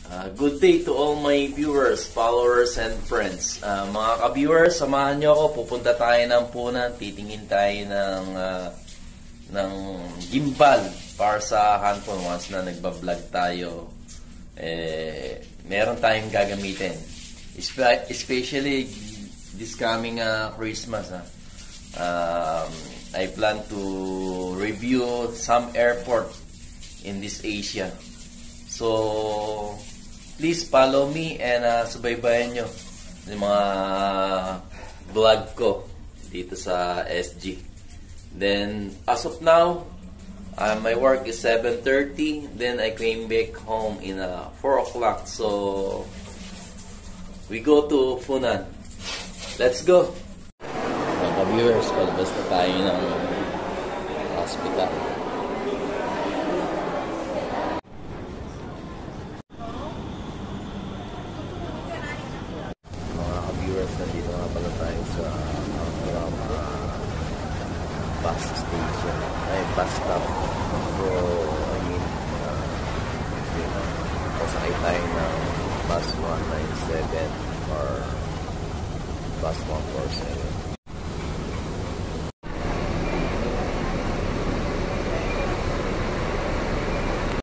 Good day to all my viewers, followers, and friends. Mga ka-viewers, samahan nyo ako. Pupunta tayo ng punan. Titingin tayo ng gimbal para sa handphone. Once na nagbablog tayo, meron tayong gagamitin. Especially this coming Christmas. I plan to review some airport in this Asia. So, please follow me and subaybayan nyo yung mga vlog ko dito sa SG. Then, as of now, my work is 7:30. Then, I came back home in 4 o'clock. So, we go to Funan. Let's go! Mga viewers, palabas na tayo ng hospital. Nandito nga pala tayo sa bus station, bus stop. So, I mean, pasakay tayo ng bus 197 or bus 147.